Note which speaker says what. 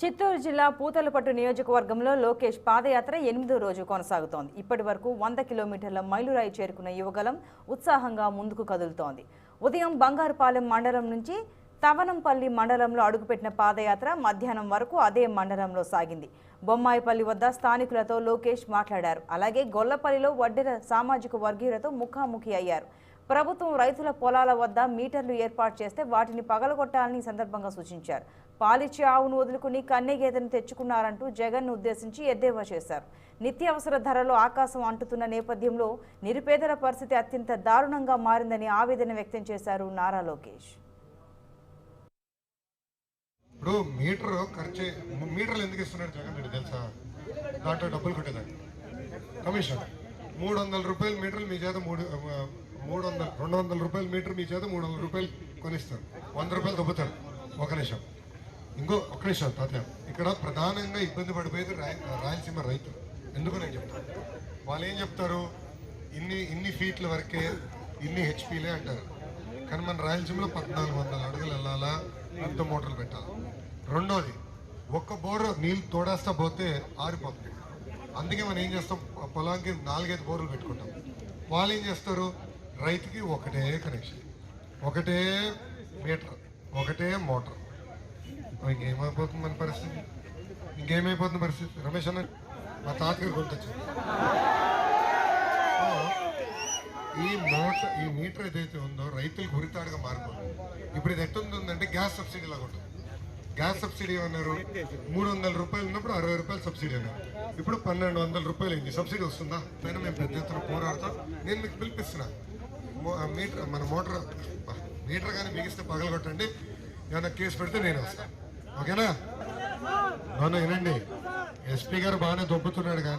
Speaker 1: చిత్తూరు జిల్లా పూతలపట్టు నియోజకవర్గంలో లోకేష్ పాదయాత్ర 8వ రోజు కొనసాగుతోంది. ఇప్పటి వరకు 100 కిలోమీటర్ల మైలురాయి చేరుకున్న యువగలం ఉత్సాహంగా ముందుకు కదులుతోంది. ఉదయం బంగారుపాలెం మండలం నుంచి తవనంపల్లి మండలంలో అడుగుపెట్టిన పాదయాత్ర మధ్యాహ్నం వరకు అదే మండలంలో సాగింది. బొమ్మాయిపల్లి వద్ద స్థానికులతో లోకేష్ మాట్లాడారు. అలాగే గొల్లపల్లిలో వడ్డెర సామాజిక వర్గీయులతో ముఖాముఖి అయ్యారు. ప్రభుత్వం రైతుల పొలాల వద్ద మీటర్లు ఏర్పాటు చేస్తే వాటిని పగలగొట్టాలని సందర్భంగా సూచించారు. పాలిచ్చే ఆవును వదులుకుని కన్నెగేదెను తెచ్చుకున్నారంటూ జగన్ను ఉద్దేశించి ఎద్దేవా చేశారు. నిత్యావసర ధరలు ఆకాశం అంటుతున్న నేపథ్యంలో నిరుపేదల పరిస్థితి అత్యంత దారుణంగా మారిందని ఆవేదన వ్యక్తం చేశారు నారా లోకేష్.
Speaker 2: ఇప్పుడు మీటర్లు ఎందుకు ఇస్తున్నాడు జగన్ రెడ్డి తెలుసా? దాంట్లో డబ్బులు కొట్టేదాన్ని కమిషన్ 300 రూపాయల మీటర్లు మీ చేత 200 రూపాయల మీటర్ మీ చేత 300 రూపాయలు కొనిస్తారు, 100 రూపాయలు దొబ్బుతారు. ఒక నిమిషం తాతయ్య, ఇక్కడ ప్రధానంగా ఇబ్బంది పడిపోయేది రాయలసీమ రైతులు. ఎందుకు నేను చెప్తాను, వాళ్ళు ఏం చెప్తారు, ఇన్ని ఫీట్ల వరకే ఇన్ని హెచ్పీలే అంటారు. కానీ మన రాయలసీమలో 1400 అడుగులు వెళ్ళాలా, ఇంత మోటార్లు పెట్టాలి. రెండోది, ఒక్క బోరు నీళ్ళు తోడేస్తా పోతే ఆరిపోతుంది. అందుకే మనం ఏం చేస్తాం, పొలానికి 4-5 బోర్లు పెట్టుకుంటాం. వాళ్ళు ఏం చేస్తారు, రైతుకి ఒకటే కనెక్షన్, ఒకటే మీటర్, ఒకటే మోటార్. ఇంకేమైపోతుంది మన పరిస్థితి, ఇంకేమైపోతుంది పరిస్థితి? రమేష్ అన్న మా తాతగారు గుర్తొచ్చింది. ఈ మీటర్ ఏదైతే ఉందో రైతులకు ఉరితాడుగా మారిపోతుంది. ఇప్పుడు ఇది ఎట్టుందంటే గ్యాస్ సబ్సిడీ లాగా ఉంటుంది. గ్యాస్ సబ్సిడీ అన్నారు 300 రూపాయలు ఉన్నప్పుడు 60 రూపాయలు సబ్సిడీ అన్నారు. ఇప్పుడు 1200 రూపాయలు అయింది. సబ్సిడీ వస్తుందా? పైన మేము పెద్ద ఎత్తున పోరాడుతాం. నేను మీకు పిలిపిస్తున్నా, మన మీటర్ కానీ బిగిస్తే పగలగొట్టండి, ఏమైనా కేసు పెడితే నేను వస్తాను. ఓకేనా? నన్ను వినండి, ఎస్పీ గారు బాగానే దొబ్బుతున్నాడు కానీ